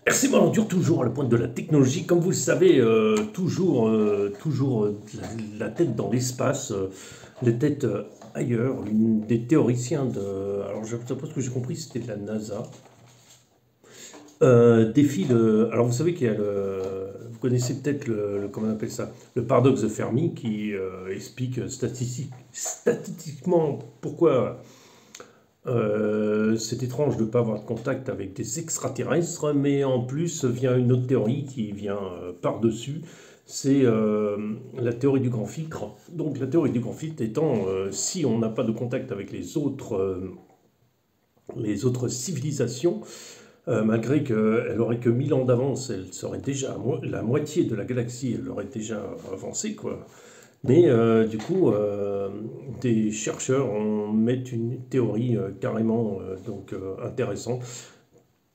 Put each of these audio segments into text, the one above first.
RC Aventure, toujours à la pointe de la technologie. Comme vous le savez, toujours la tête dans l'espace, les têtes ailleurs. L'une des théoriciens de. Alors, je suppose que j'ai compris, c'était de la NASA. Défie de. Alors, vous savez qu'il y a le. Vous connaissez peut-être comment on appelle ça? Le paradoxe de Fermi qui explique statistiquement pourquoi. C'est étrange de ne pas avoir de contact avec des extraterrestres, mais en plus vient une autre théorie qui vient par-dessus, c'est la théorie du grand filtre. Donc la théorie du grand filtre étant, si on n'a pas de contact avec les autres civilisations, malgré qu'elle aurait que 1000 ans d'avance, elle serait déjà la moitié de la galaxie, elle aurait déjà avancé, quoi. Mais du coup, des chercheurs mettent une théorie carrément intéressante.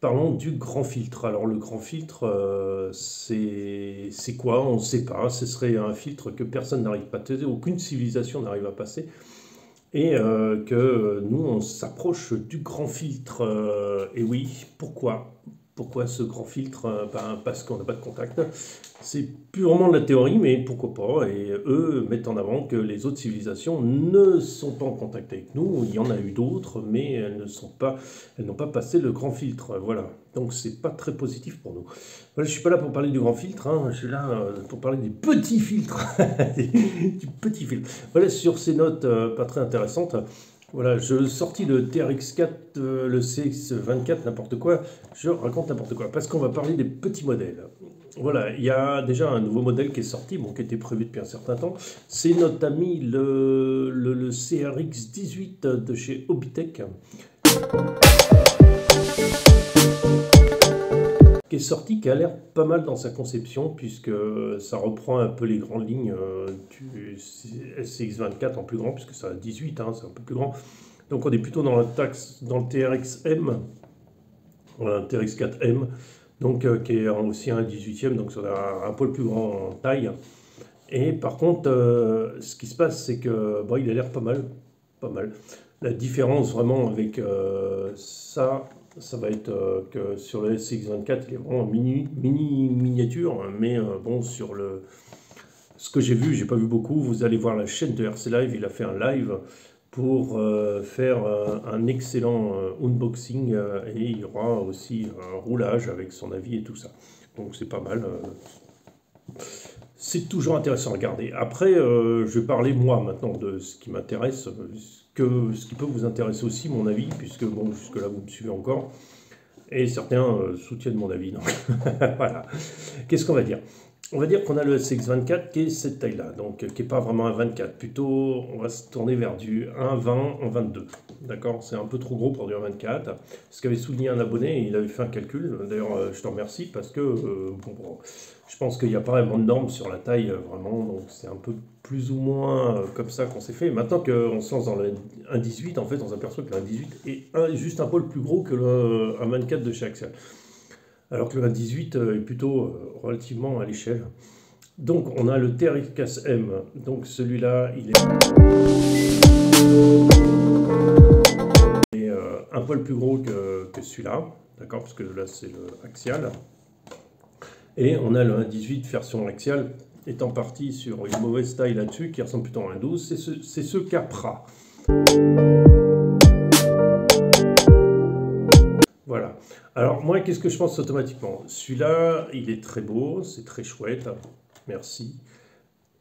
Parlons du grand filtre. Alors le grand filtre, c'est quoi? On ne sait pas. Ce serait un filtre que personne n'arrive pas à passer, aucune civilisation n'arrive à passer. Et que nous, on s'approche du grand filtre. Et oui, pourquoi? Pourquoi ce grand filtre? Parce qu'on n'a pas de contact. C'est purement de la théorie, mais pourquoi pas? Et eux mettent en avant que les autres civilisations ne sont pas en contact avec nous. Il y en a eu d'autres, mais elles n'ont pas passé le grand filtre. Voilà. Donc c'est pas très positif pour nous. Voilà, je suis pas là pour parler du grand filtre, hein. Je suis là pour parler du petit filtre, du petit filtre. Voilà, sur ces notes pas très intéressantes. Voilà, je sortis le TRX4, le CX24, n'importe quoi, je raconte n'importe quoi, parce qu'on va parler des petits modèles. Voilà, il y a déjà un nouveau modèle qui est sorti, bon, qui était prévu depuis un certain temps, c'est notre ami le CRX18 de chez Hobbytech, qui est sorti, qui a l'air pas mal dans sa conception, puisque ça reprend un peu les grandes lignes du SCX24 en plus grand, puisque ça a 18, hein, c'est un peu plus grand. Donc on est plutôt dans le TRX-M, voilà, un TRX4M, donc qui est aussi un 18e, donc ça a un peu plus grand en taille. Et par contre, ce qui se passe, c'est que bon, il a l'air pas mal, pas mal. La différence vraiment avec ça va être que sur le SX24, il est vraiment miniature, mais bon, ce que j'ai vu, j'ai pas vu beaucoup, vous allez voir la chaîne de RC Live, il a fait un live pour faire un excellent unboxing et il y aura aussi un roulage avec son avis et tout ça. Donc c'est pas mal. C'est toujours intéressant à regarder. Après, je vais parler moi maintenant de ce qui m'intéresse, ce qui peut vous intéresser aussi, mon avis, puisque bon, jusque-là vous me suivez encore, et certains soutiennent mon avis. Donc voilà. Qu'est-ce qu'on va dire? On va dire qu'on a le SX24 qui est cette taille-là, donc qui n'est pas vraiment un 24, plutôt on va se tourner vers du 1,20 en 22. D'accord? C'est un peu trop gros pour du 1,24. Ce qu'avait souligné un abonné, il avait fait un calcul, d'ailleurs je te remercie parce que bon, je pense qu'il n'y a pas vraiment de normes sur la taille vraiment, donc c'est un peu plus ou moins comme ça qu'on s'est fait. Maintenant qu'on se lance dans le 1,18, en fait on s'aperçoit que le 1,18 est juste un peu plus gros que le 1,24 de chez Axial. Alors que le 1,18 est plutôt relativement à l'échelle. Donc on a le TRX-M, donc celui-là il est un poil plus gros que celui-là, d'accord, parce que là c'est le axial. Et on a le 1,18 version axiale étant parti sur une mauvaise taille là-dessus qui ressemble plutôt à un 1,12, c'est ce Capra. Voilà. Alors moi, qu'est-ce que je pense automatiquement? Celui-là, il est très beau, c'est très chouette, merci.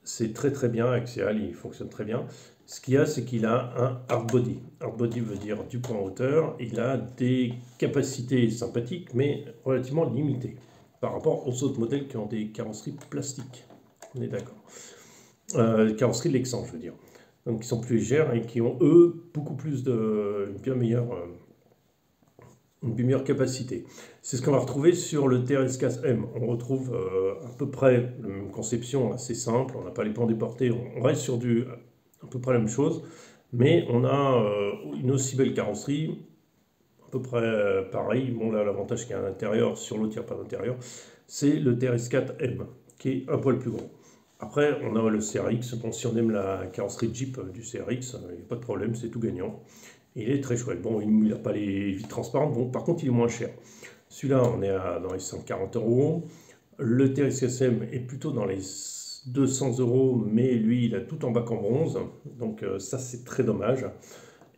C'est très très bien, axial, il fonctionne très bien. Ce qu'il y a, c'est qu'il a un hardbody. Hardbody veut dire du point hauteur. Il a des capacités sympathiques, mais relativement limitées par rapport aux autres modèles qui ont des carrosseries plastiques. On est d'accord. Carrosserie Lexan, je veux dire. Donc qui sont plus légères et qui ont, eux, beaucoup plus une bien meilleure capacité. C'est ce qu'on va retrouver sur le TRX-M. On retrouve à peu près la même conception, assez simple, on n'a pas les pans déportés, on reste sur à peu près la même chose, mais on a une aussi belle carrosserie, à peu près pareil. Bon là l'avantage qu'il y a à l'intérieur, sur l'autre il n'y a pas d'intérieur, c'est le TRX-4M, qui est un poil plus gros. Après on a le CRX, bon si on aime la carrosserie Jeep du CRX, il n'y a pas de problème, c'est tout gagnant. Il est très chouette. Bon, il n'a pas les vitres transparentes, bon, par contre, il est moins cher. Celui-là, on est dans les 140 euros. Le TSSM est plutôt dans les 200 euros, mais lui, il a tout en bac en bronze. Donc ça, c'est très dommage.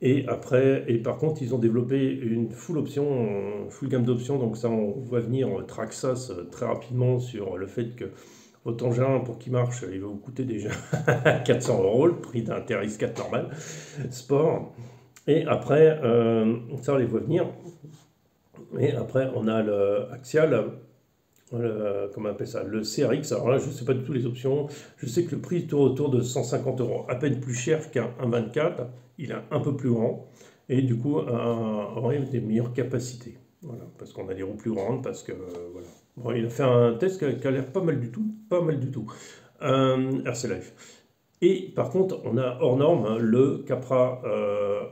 Et après, et par contre, ils ont développé une full option, full gamme d'options. Donc ça, on voit venir Traxas très rapidement sur le fait que votre engin, pour qu'il marche, il va vous coûter déjà 400 euros, le prix d'un TRX4 normal, sport. Et après, ça, on les voit venir. Et après, on a le Axial, comment on appelle ça, le CRX. Alors là, je ne sais pas du tout les options. Je sais que le prix tourne autour de 150 euros, à peine plus cher qu'un 1.24. Il est un peu plus grand et du coup, aurait des meilleures capacités. Voilà, parce qu'on a des roues plus grandes, parce que voilà. Bon, il a fait un test qui a l'air pas mal du tout, pas mal du tout. RC Life. Et par contre, on a hors norme hein, le Capra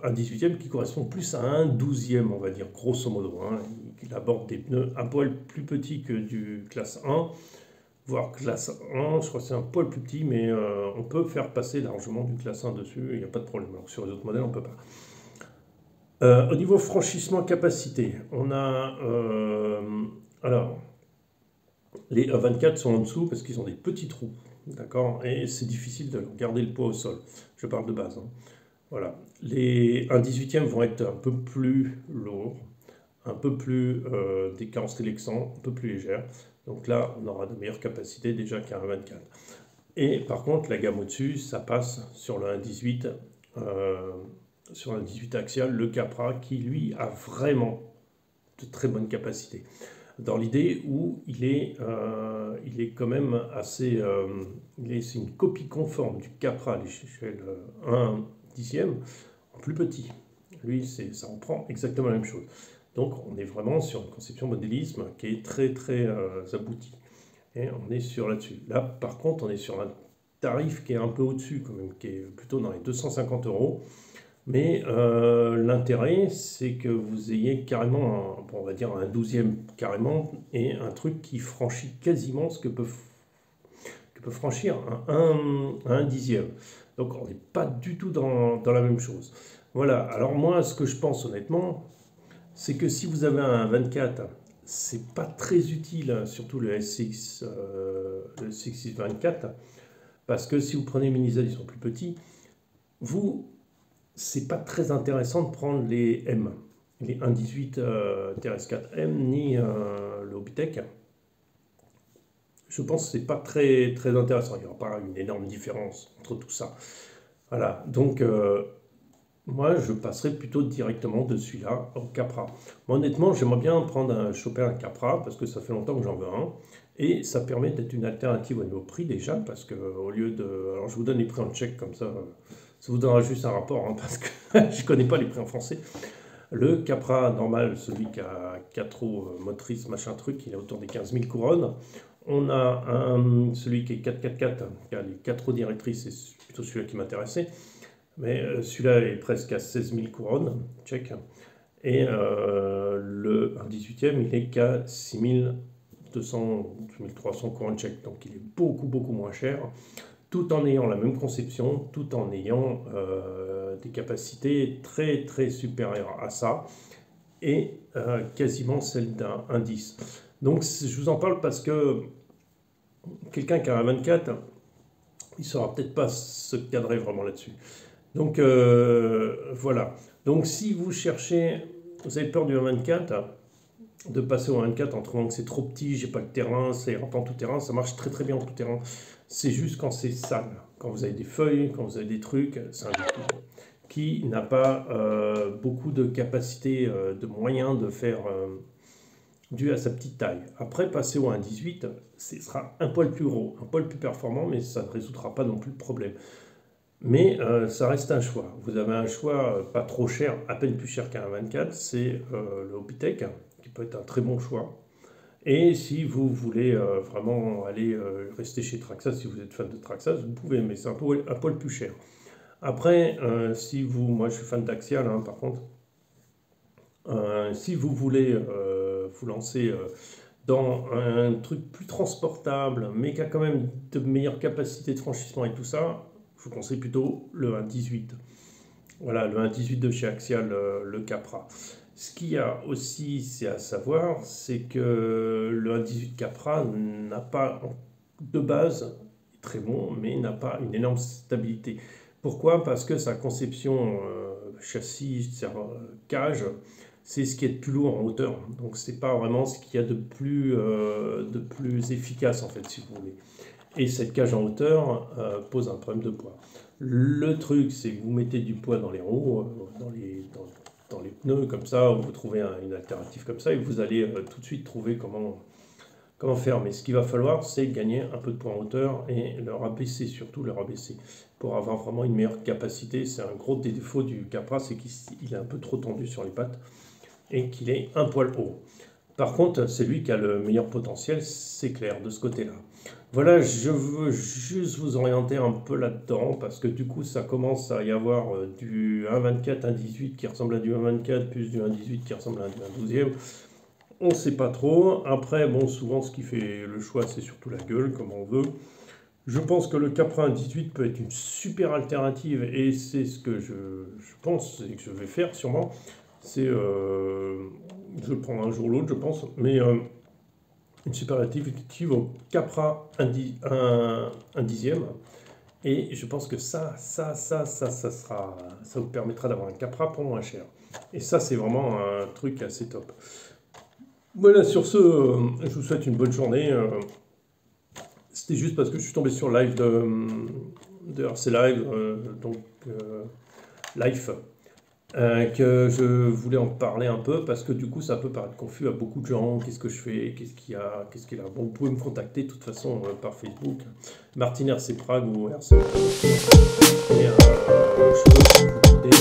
1/18e qui correspond plus à un 12e, on va dire, grosso modo. Hein. Il aborde des pneus un poil plus petits que du classe 1, voire classe 1, je crois que c'est un poil plus petit, mais on peut faire passer largement du classe 1 dessus, il n'y a pas de problème. Alors sur les autres modèles, on ne peut pas. Au niveau franchissement capacité, on a... alors, les A24 sont en dessous parce qu'ils ont des petits trous. D'accord. Et c'est difficile de garder le poids au sol. Je parle de base. Hein. Voilà. Les 1/18e vont être un peu plus lourds, un peu plus des carrosseries Lexan, un peu plus légères. Donc là, on aura de meilleures capacités déjà qu'un 1.24. Et par contre, la gamme au-dessus, ça passe sur le 1.18, sur un 18 axial, le Capra, qui lui a vraiment de très bonnes capacités dans l'idée où il est quand même assez... c'est une copie conforme du Capra à l'échelle 1/10e, en plus petit. Lui, ça en prend exactement la même chose. Donc on est vraiment sur une conception modélisme qui est très très aboutie. Et on est sur là-dessus. Là, par contre, on est sur un tarif qui est un peu au-dessus, quand même, qui est plutôt dans les 250 euros. Mais l'intérêt, c'est que vous ayez carrément, on va dire un 12e carrément, et un truc qui franchit quasiment ce que peut franchir un 10e. Donc on n'est pas du tout dans la même chose. Voilà, alors moi ce que je pense honnêtement, c'est que si vous avez un 24, c'est pas très utile, surtout le SX, le SX24, parce que si vous prenez les mini-Z, ils sont plus petits, c'est pas très intéressant de prendre les M, les 1.18 TRS4M, ni le Hobbytech. Je pense que c'est pas très, très intéressant. Il n'y aura pas une énorme différence entre tout ça. Voilà, donc moi je passerai plutôt directement de celui-là au Capra. Moi, honnêtement, j'aimerais bien choper un Capra parce que ça fait longtemps que j'en veux un. Et ça permet d'être une alternative au niveau prix déjà, parce que au lieu de... Alors je vous donne les prix en tchèque comme ça vous donnera juste un rapport, hein, parce que je ne connais pas les prix en français. Le Capra normal, celui qui a 4 roues motrices, machin truc, il est autour des 15 000 couronnes. On a celui qui est 4x4, qui a les 4 roues directrices, c'est plutôt celui-là qui m'intéressait. Mais celui-là est presque à 16 000 couronnes, tchèque. Et le 1/18e, il est qu'à 6 200, 6 300 couronnes tchèques. Donc il est beaucoup, beaucoup moins cher, tout en ayant la même conception, tout en ayant des capacités très, très supérieures à ça, et quasiment celles d'un 1.10. Donc je vous en parle parce que quelqu'un qui a un 24, il ne saura peut-être pas se cadrer vraiment là-dessus. Donc voilà. Donc si vous cherchez, vous avez peur du 1.24, de passer au 1.24 en trouvant que c'est trop petit, j'ai pas le terrain, ça ira pas en tout terrain, ça marche très très bien en tout terrain. C'est juste quand c'est sale, quand vous avez des feuilles, quand vous avez des trucs, c'est un véhicule qui n'a pas beaucoup de capacité, de moyens de faire dû à sa petite taille. Après, passer au 1.18, ce sera un poil plus gros, un poil plus performant, mais ça ne résoudra pas non plus le problème. Mais ça reste un choix. Vous avez un choix pas trop cher, à peine plus cher qu'un 24, c'est le Hobbytech, qui peut être un très bon choix. Et si vous voulez vraiment aller rester chez Traxxas, si vous êtes fan de Traxxas, vous pouvez, mais c'est un poil plus cher. Après, si vous, moi je suis fan d'Axial, hein, par contre, si vous voulez vous lancer dans un truc plus transportable, mais qui a quand même de meilleures capacités de franchissement et tout ça, je vous conseille plutôt le 1.18. Voilà, le 1.18 de chez Axial, le Capra. Ce qu'il y a aussi, c'est à savoir, c'est que le 1.18 Capra n'a pas, de base, très bon, mais n'a pas une énorme stabilité. Pourquoi? Parce que sa conception châssis, cage, c'est ce qui est de plus lourd en hauteur. Donc c'est pas vraiment ce qu'il y a de plus efficace en fait, si vous voulez. Et cette cage en hauteur pose un problème de poids. Le truc, c'est que vous mettez du poids dans les roues, dans les pneus, comme ça, vous trouvez une alternative comme ça, et vous allez tout de suite trouver comment faire. Mais ce qu'il va falloir, c'est gagner un peu de poids en hauteur et le rabaisser, surtout le rabaisser, pour avoir vraiment une meilleure capacité. C'est un gros défaut du Capra, c'est qu'il est un peu trop tendu sur les pattes et qu'il est un poil haut. Par contre, c'est lui qui a le meilleur potentiel, c'est clair, de ce côté-là. Voilà, je veux juste vous orienter un peu là-dedans, parce que du coup, ça commence à y avoir du 1.24, 1.18 qui ressemble à du 1.24, plus du 1.18 qui ressemble à du 1.12e. On ne sait pas trop. Après, bon, souvent, ce qui fait le choix, c'est surtout la gueule, comme on veut. Je pense que le Capra 1.18 peut être une super alternative, et c'est ce que je pense et que je vais faire sûrement. C'est, je vais le prendre un jour ou l'autre, je pense, mais une super alternative au Capra 1.10e. Et je pense que ça vous permettra d'avoir un Capra pour moins cher. Et ça, c'est vraiment un truc assez top. Voilà, sur ce, je vous souhaite une bonne journée. C'était juste parce que je suis tombé sur le live de RC Live, Live, que je voulais en parler un peu, parce que du coup, ça peut paraître confus à beaucoup de gens. Qu'est-ce que je fais? Qu'est-ce qu'il y a? Qu'est-ce qu'il y a? Bon, vous pouvez me contacter de toute façon par Facebook, Martin RC Prague ou RC. Et je peux vous aider.